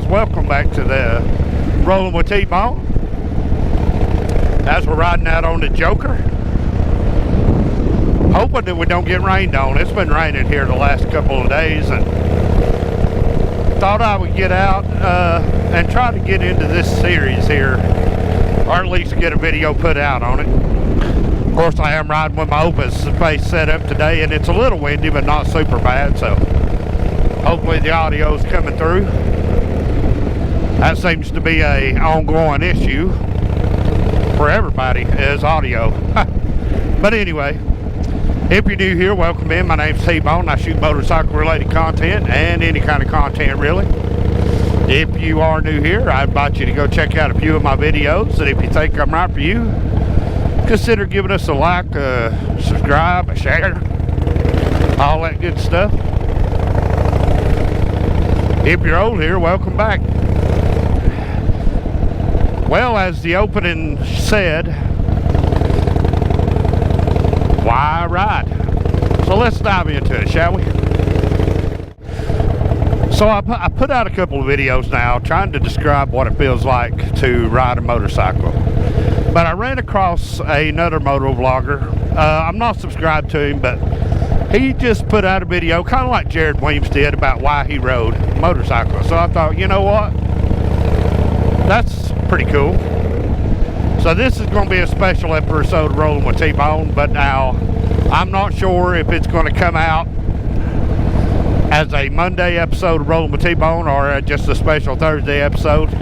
guys, welcome back to the Rolling with T-Bone. As we're riding out on the Joker, hoping that we don't get rained on. It's been raining here the last couple of days, and thought I would get out and try to get into this series here, or at least get a video put out on it. Of course, I am riding with my Opus face set up today, and it's a little windy, but not super bad, so hopefully the audio is coming through. That seems to be a ongoing issue for everybody, is audio. But anyway, if you're new here, welcome in. My name's T-Bone. I shoot motorcycle related content and any kind of content really. If you are new here, I invite you to go check out a few of my videos, and if you think I'm right for you, consider giving us a like, subscribe, a share, all that good stuff. If you're old here, welcome back. Well, as the opening said, why ride? So let's dive into it, shall we? So I put out a couple of videos now trying to describe what it feels like to ride a motorcycle. But I ran across another moto vlogger. I'm not subscribed to him, but he just put out a video, kind of like Jared Weems did, about why he rode motorcycles. So I thought, you know what? That's pretty cool. So this is going to be a special episode of Rolling with T-Bone, but now I'm not sure if it's going to come out as a Monday episode of Rolling with T-Bone or just a special Thursday episode.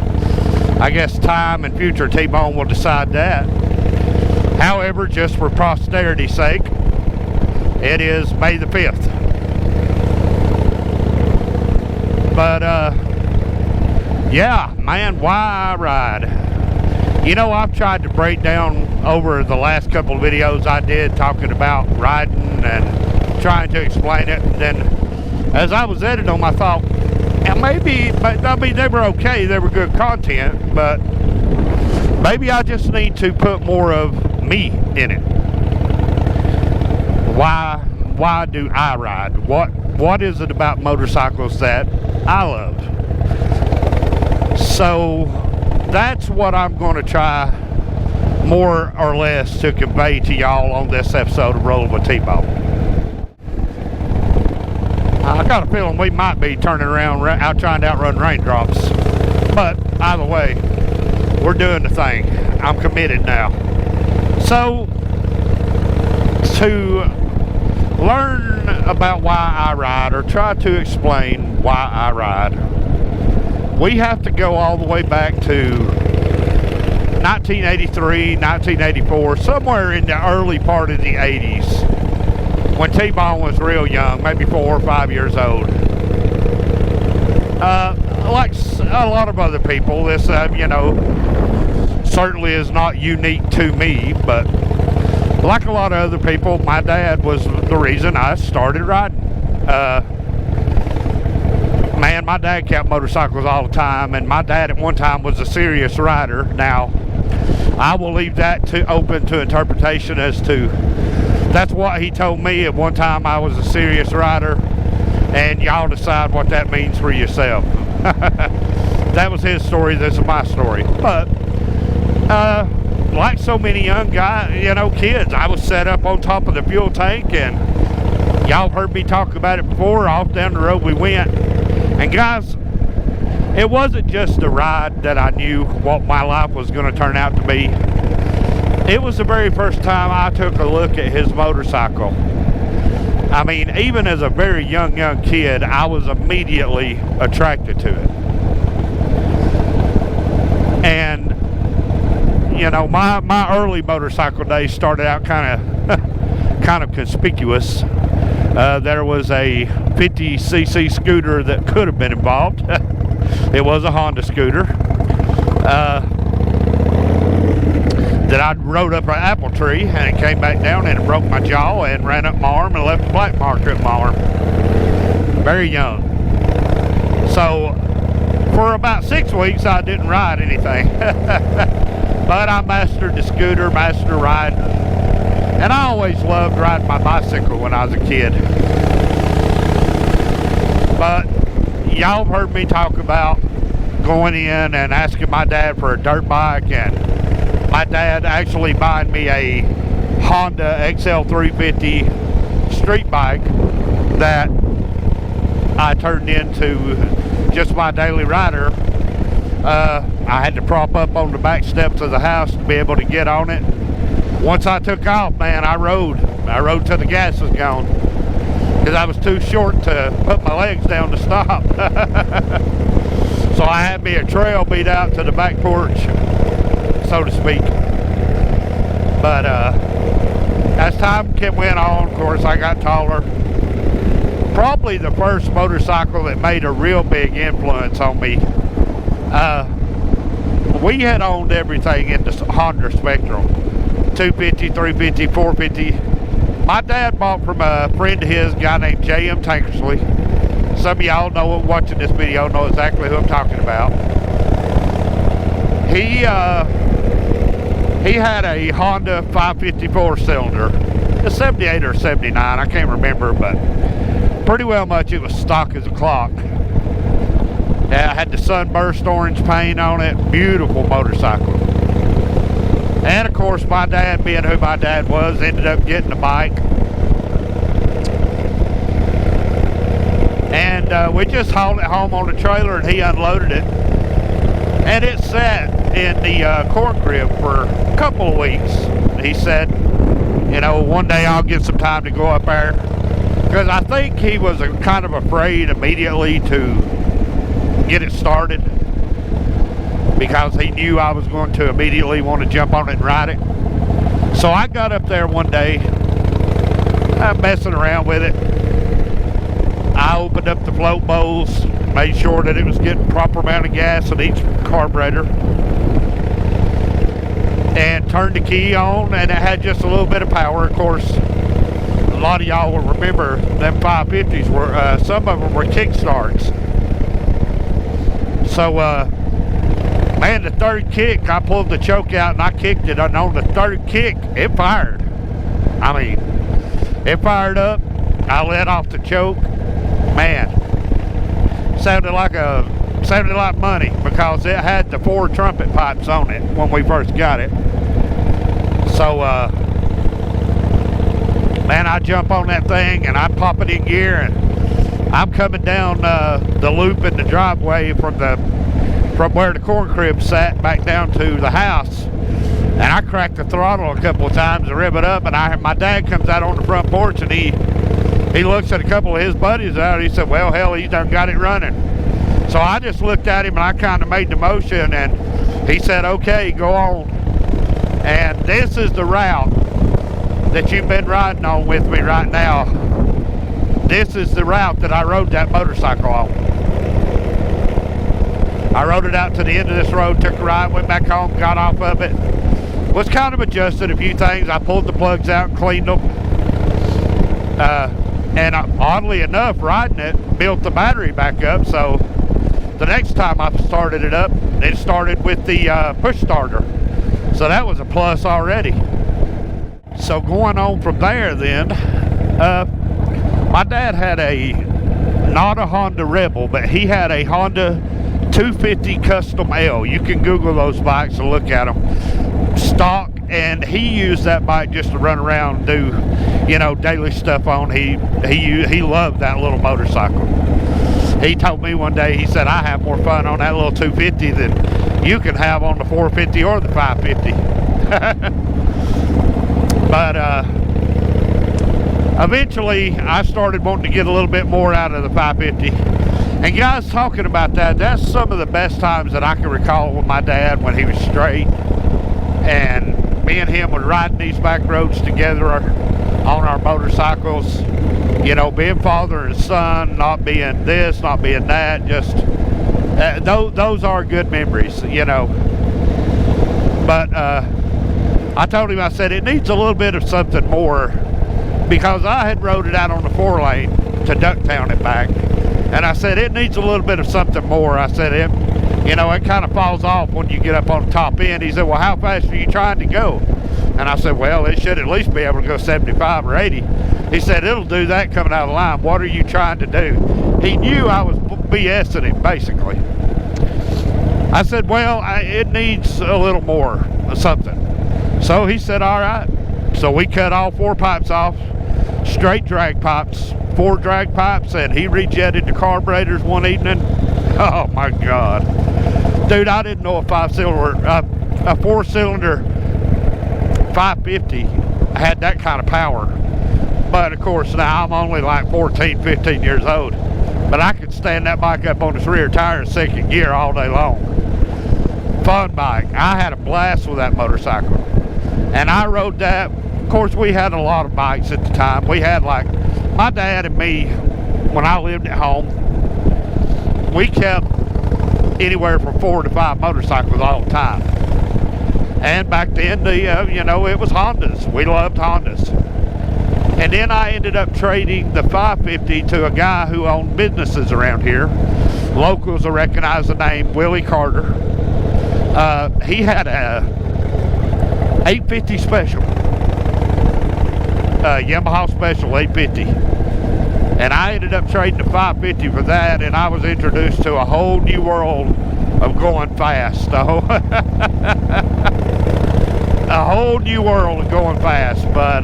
I guess time and future T-Bone will decide that. However, just for posterity's sake, it is May the 5th. But, yeah, man, why ride? You know, I've tried to break down over the last couple of videos I did talking about riding and trying to explain it. And then as I was editing them, I thought, and maybe, I mean, they were okay, they were good content, but maybe I just need to put more of me in it. Why do I ride? What is it about motorcycles that I love? So that's what I'm going to try more or less to convey to y'all on this episode of Rolling with T-Bone. I got a feeling we might be turning around out trying to outrun raindrops, but either way, we're doing the thing. I'm committed now. So to learn about why I ride, or try to explain why I ride, we have to go all the way back to 1983, 1984, somewhere in the early part of the 80s, when T-Bone was real young, maybe 4 or 5 years old. Like a lot of other people, this, you know, certainly is not unique to me, but like a lot of other people, my dad was the reason I started riding. Man, my dad kept motorcycles all the time, and my dad at one time was a serious rider. Now, I will leave that open to interpretation as to, that's what he told me. At one time I was a serious rider, and y'all decide what that means for yourself. That was his story, this is my story. But, like so many young guys, you know, kids, I was set up on top of the fuel tank, and y'all heard me talk about it before. Off down the road we went. And guys, it wasn't just a ride that I knew what my life was going to turn out to be. It was the very first time I took a look at his motorcycle. I mean, even as a very young kid, I was immediately attracted to it. And, you know, my early motorcycle days started out kind of conspicuous. There was a 50cc scooter that could have been involved. It was a Honda scooter that I rode up an apple tree, and it came back down and it broke my jaw and ran up my arm and left a black mark up my arm. Very young. So for about 6 weeks I didn't ride anything. But I mastered the scooter, mastered riding. And I always loved riding my bicycle when I was a kid. But y'all have heard me talk about going in and asking my dad for a dirt bike, and my dad actually buying me a Honda XL350 street bike that I turned into just my daily rider. I had to prop up on the back steps of the house to be able to get on it. Once I took off, man, I rode till the gas was gone, because I was too short to put my legs down to stop. So I had me a trail beat out to the back porch, so to speak. But as time went on, of course, I got taller. Probably the first motorcycle that made a real big influence on me. We had owned everything in the Honda spectrum. 250, 350, 450. My dad bought from a friend of his, a guy named J.M. Tankersley. Some of y'all know, watching this video, know exactly who I'm talking about. He had a Honda 554 cylinder, a 78 or 79, I can't remember, but pretty well much it was stock as a clock. Yeah, I had the sunburst orange paint on it. Beautiful motorcycle. And of course, my dad, being who my dad was, ended up getting a bike. And we just hauled it home on the trailer, and he unloaded it. And it sat in the corn crib for a couple of weeks. He said, you know, one day I'll get some time to go up there. Because I think he was kind of afraid immediately to get it started, because he knew I was going to immediately want to jump on it and ride it. So I got up there one day, messing around with it. I opened up the float bowls, made sure that it was getting proper amount of gas in each carburetor, and turned the key on, and it had just a little bit of power. Of course, a lot of y'all will remember them 550s were, some of them were kickstarts. So, man, the third kick, I pulled the choke out and I kicked it, and on the third kick, it fired. I mean, it fired up. I let off the choke. Man, sounded like money, because it had the 4 trumpet pipes on it when we first got it. So, man, I jump on that thing and I pop it in gear, and I'm coming down the loop in the driveway from where the corn crib sat back down to the house, and I cracked the throttle a couple of times to rev it up, and my dad comes out on the front porch, and he looks at a couple of his buddies out, and he said, well, hell, he's done got it running. So I just looked at him, and I kind of made the motion, and he said, okay, go on. And this is the route that you've been riding on with me right now. This is the route that I rode that motorcycle on. I rode it out to the end of this road, took a ride, went back home, got off of it. Was kind of adjusted a few things. I pulled the plugs out and cleaned them. And oddly enough, riding it built the battery back up. So the next time I started it up, it started with the push starter. So that was a plus already. So going on from there then, my dad had not a Honda Rebel, but he had a Honda 250 Custom L. You can Google those bikes and look at them. Stock, and he used that bike just to run around and do, you know, daily stuff on. He loved that little motorcycle. He told me one day, he said, I have more fun on that little 250 than you can have on the 450 or the 550. But eventually I started wanting to get a little bit more out of the 550. And guys, talking about that, that's some of the best times that I can recall with my dad when he was straight. And me and him were riding these back roads together on our motorcycles. You know, being father and son, not being this, not being that, just those are good memories, you know. But I told him, I said, it needs a little bit of something more, because I had rode it out on the 4-lane to Ducktown and back. And I said, it needs a little bit of something more. I said, it kind of falls off when you get up on the top end. He said, well, how fast are you trying to go? And I said, well, it should at least be able to go 75 or 80. He said, it'll do that coming out of the line. What are you trying to do? He knew I was BSing him, basically. I said, well, it needs a little more of something. So he said, all right. So we cut all 4 pipes off, straight drag pipes, 4 drag pipes, and he rejetted the carburetors one evening. Oh my God. Dude, I didn't know a 4-cylinder 550 had that kind of power. But of course now I'm only like 14, 15 years old. But I could stand that bike up on its rear tire in 2nd gear all day long. Fun bike. I had a blast with that motorcycle. And I rode that. Of course, we had a lot of bikes at the time. We had, like, my dad and me, when I lived at home, we kept anywhere from 4 to 5 motorcycles all the time. And back then, you know, it was Hondas. We loved Hondas. And then I ended up trading the 550 to a guy who owned businesses around here. Locals will recognize the name, Willie Carter. He had a 850 special. Yamaha special 850. And I ended up trading the 550 for that, and I was introduced to a whole new world of going fast. A whole new world of going fast. But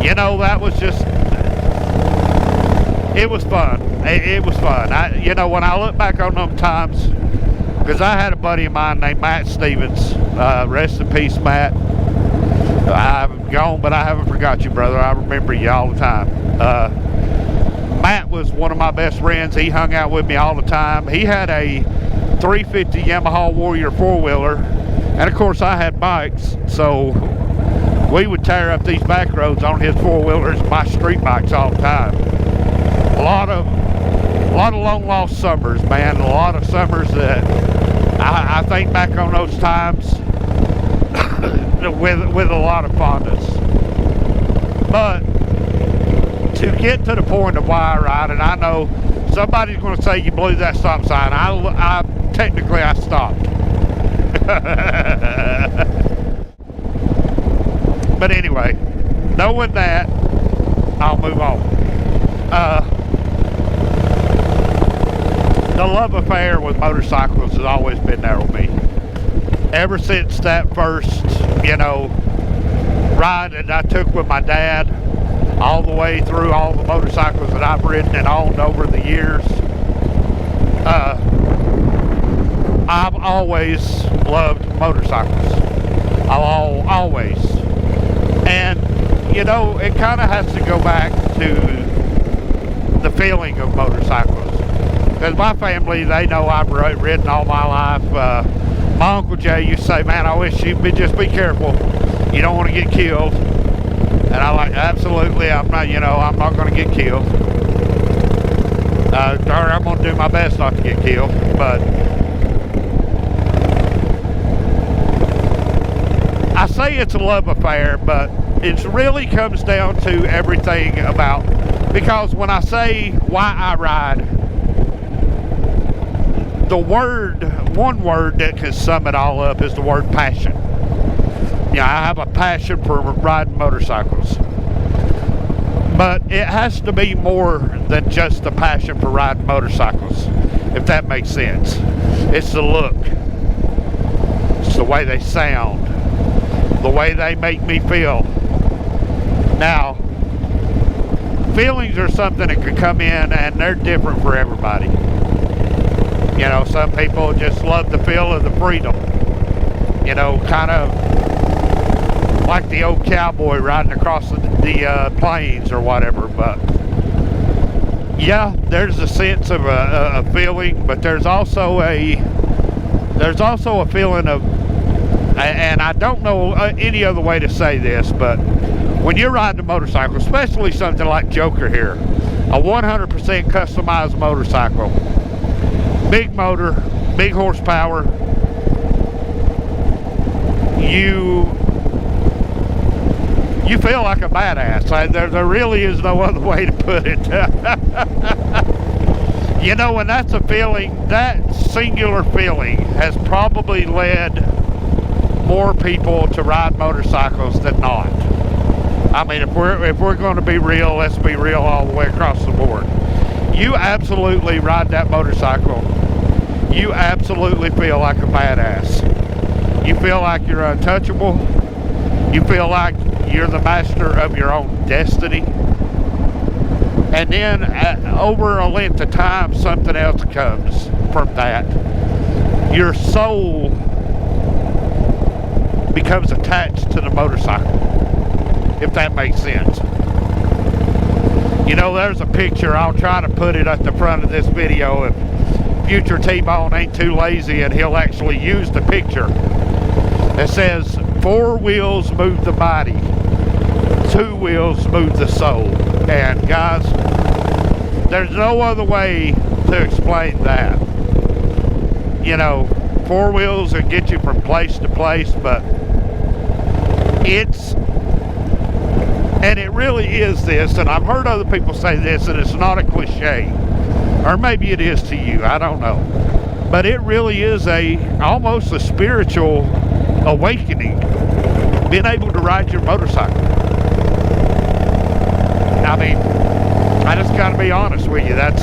you know, that was just, it was fun. It was fun. You know, when I look back on them times, because I had a buddy of mine named Matt Stevens. Rest in peace, Matt. I'm gone, but I haven't forgot you, brother. I remember you all the time. Matt was one of my best friends. He hung out with me all the time. He had a 350 Yamaha Warrior 4-wheeler, and of course I had bikes, so we would tear up these back roads on his 4-wheelers and my street bikes all the time. A lot of long lost summers, man. A lot of summers that I think back on those times with a lot of fondness. But to get to the point of why I ride, and I know somebody's going to say you blew that stop sign. I technically stopped. But anyway, knowing that, I'll move on. The love affair with motorcycles has always been there with me. Ever since that first, you know, ride that I took with my dad, all the way through all the motorcycles that I've ridden and owned over the years, I've always loved motorcycles. Always. And, you know, it kind of has to go back to the feeling of motorcycles. Because my family, they know I've ridden all my life. My Uncle Jay used to say, man, I wish you'd just be careful. You don't want to get killed. And I like, absolutely, I'm not going to get killed. Or I'm going to do my best not to get killed. But I say it's a love affair, but it really comes down to everything about, because when I say why I ride, one word that can sum it all up is the word passion. Yeah, I have a passion for riding motorcycles. But it has to be more than just a passion for riding motorcycles, if that makes sense. It's the look. It's the way they sound. The way they make me feel. Now, feelings are something that can come in, and they're different for everybody. You know, some people just love the feel of the freedom. You know, kind of like the old cowboy riding across the plains or whatever. But yeah, there's a sense of a feeling, but there's also a feeling of, and I don't know any other way to say this, but when you're riding a motorcycle, especially something like Joker here, a 100% customized motorcycle, big motor, big horsepower, you feel like a badass. There really is no other way to put it. You know, and that's a feeling, that singular feeling has probably led more people to ride motorcycles than not. I mean, if we're going to be real, let's be real all the way across the board. You absolutely ride that motorcycle you absolutely feel like a badass. You feel like you're untouchable. You feel like you're the master of your own destiny. And then over a length of time, something else comes from that. Your soul becomes attached to the motorcycle, if that makes sense. You know, there's a picture, I'll try to put it at the front of this video if future T-Bone ain't too lazy and he'll actually use the picture. It says, 4 wheels move the body, 2 wheels move the soul. And guys, there's no other way to explain that. You know, 4 wheels will get you from place to place, but and it really is this, and I've heard other people say this, and it's not a cliche, or maybe it is to you, I don't know, but it really is almost a spiritual awakening, being able to ride your motorcycle. I mean, I just gotta be honest with you, that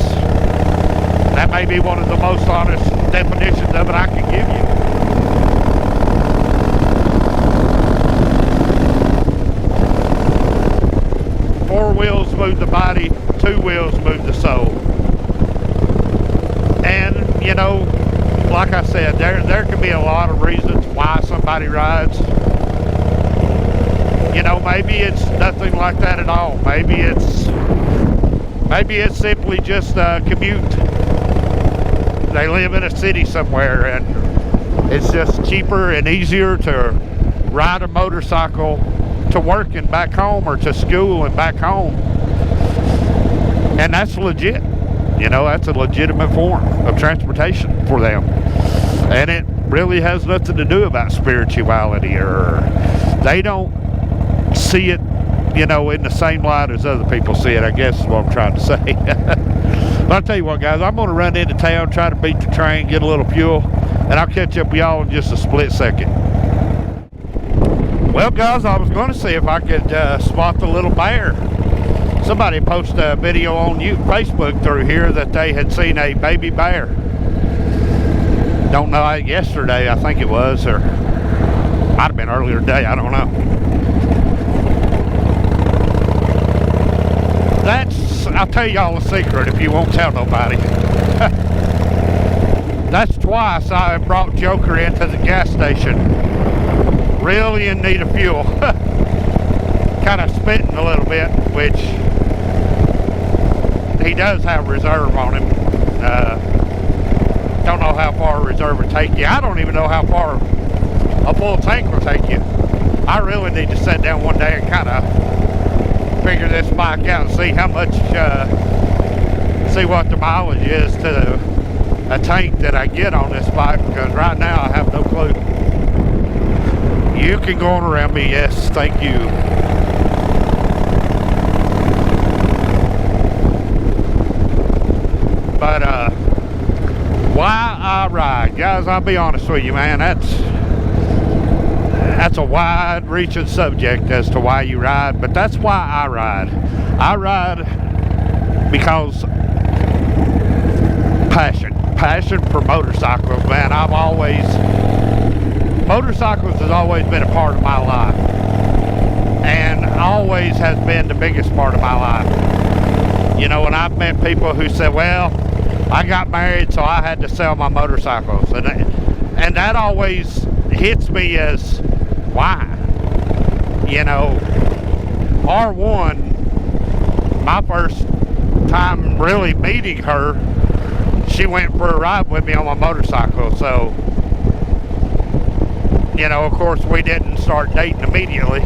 may be one of the most honest definitions of it I can give you. 4 wheels move the body, 2 wheels move the soul. And, you know, like I said, there can be a lot of reasons why somebody rides. You know, maybe it's nothing like that at all. Maybe it's simply just a commute. They live in a city somewhere and it's just cheaper and easier to ride a motorcycle to work and back home, or to school and back home. And that's legit. You know, that's a legitimate form of transportation for them. And it really has nothing to do about spirituality, or they don't see it, you know, in the same light as other people see it, I guess is what I'm trying to say. But I'll tell you what, guys, I'm going to run into town, try to beat the train, get a little fuel, and I'll catch up with y'all in just a split second. Well, guys, I was going to see if I could spot the little bear. Somebody posted a video on Facebook through here that they had seen a baby bear. Don't know, yesterday I think it was, or might have been earlier today, I don't know. I'll tell y'all a secret if you won't tell nobody. That's twice I brought Joker into the gas station. Really in need of fuel. Kind of spitting a little bit, which he does have reserve on him. Don't know how far a reserve will take you. I don't even know how far a full tank will take you. I really need to sit down one day and kind of figure this bike out and see how much, see what the mileage is to a tank that I get on this bike, because right now I have no clue. You can go on around me, yes, thank you. But why I ride, guys, I'll be honest with you, man, that's a wide-reaching subject as to why you ride, but that's why I ride. I ride because passion for motorcycles, man. Motorcycles has always been a part of my life, and always has been the biggest part of my life. You know, and I've met people who said, well, I got married so I had to sell my motorcycles, and that always hits me as, why? You know, R1, my first time really meeting her, she went for a ride with me on my motorcycle, so, you know, of course we didn't start dating immediately.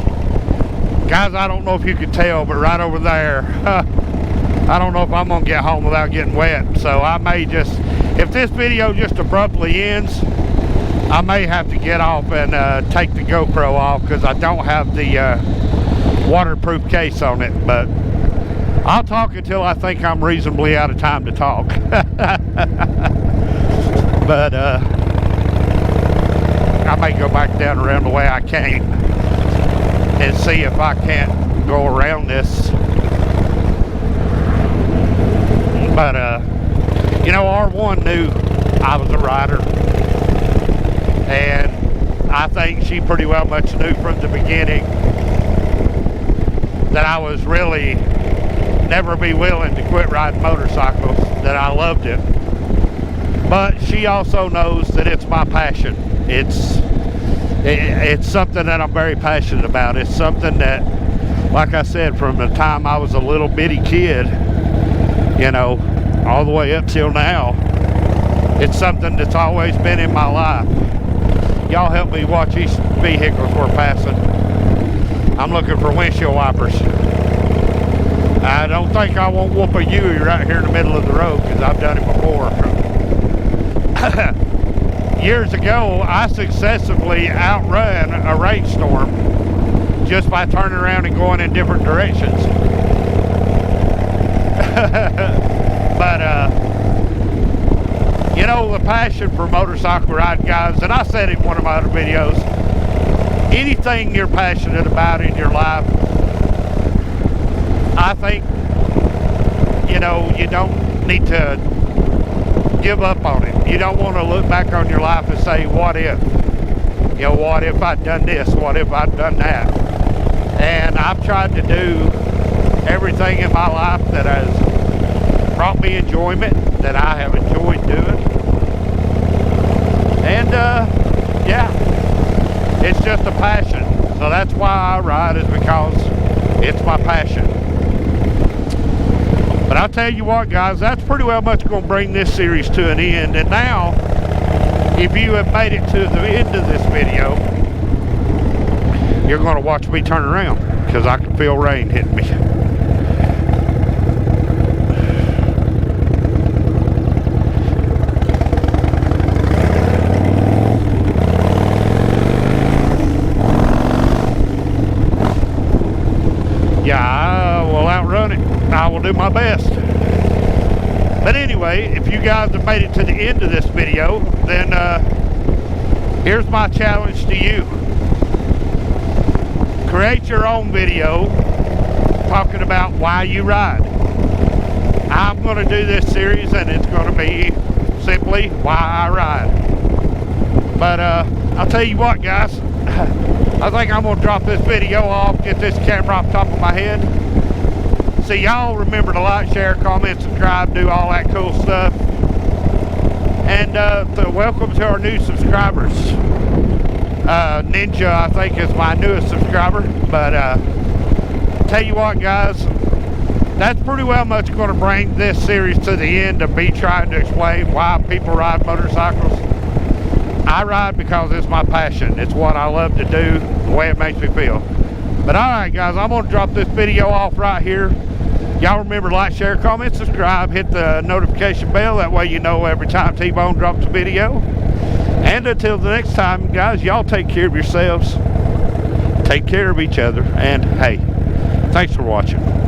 Guys, I don't know if you could tell, but right over there, I don't know if I'm gonna get home without getting wet, so I may just, if this video just abruptly ends, I may have to get off and take the GoPro off, because I don't have the waterproof case on it, but I'll talk until I think I'm reasonably out of time to talk. But I may go back down around the way I came and see if I can't go around this. But you know, R1 knew I was a rider. And I think she pretty well much knew from the beginning that I was really never be willing to quit riding motorcycles, that I loved it. But she also knows that it's my passion. It's something that I'm very passionate about. It's something that, like I said, from the time I was a little bitty kid, you know, all the way up till now, it's something that's always been in my life. Y'all help me watch these vehicles we're passing. I'm looking for windshield wipers. I don't think I won't whoop a Yui right here in the middle of the road, because I've done it before. Years ago, I successfully outrun a rainstorm just by turning around and going in different directions. But, you know, the passion for motorcycle riding, guys, and I said it in one of my other videos, anything you're passionate about in your life, I think, you know, you don't need to give up on it. You don't want to look back on your life and say, what if? You know, what if I'd done this? What if I'd done that? And I've tried to do everything in my life that has brought me enjoyment, that I have enjoyed doing. And, yeah, it's just a passion. So that's why I ride, is because it's my passion. But I'll tell you what, guys, that's pretty well much going to bring this series to an end. And now, if you have made it to the end of this video, you're going to watch me turn around, because I can feel rain hitting me. Yeah, I will outrun it. I will do my best. But anyway, if you guys have made it to the end of this video, then here's my challenge to you. Create your own video talking about why you ride. I'm going to do this series, and it's going to be simply why I ride. But I'll tell you what, guys, I think I'm going to drop this video off, get this camera off top of my head. See, y'all remember to like, share, comment, subscribe, do all that cool stuff. And welcome to our new subscribers. Ninja, I think, is my newest subscriber. But tell you what, guys, that's pretty well much going to bring this series to the end of me trying to explain why people ride motorcycles. I ride because it's my passion. It's what I love to do, the way it makes me feel. But alright, guys, I'm going to drop this video off right here. Y'all remember to like, share, comment, subscribe, hit the notification bell. That way you know every time T-Bone drops a video. And until the next time, guys, y'all take care of yourselves. Take care of each other. And hey, thanks for watching.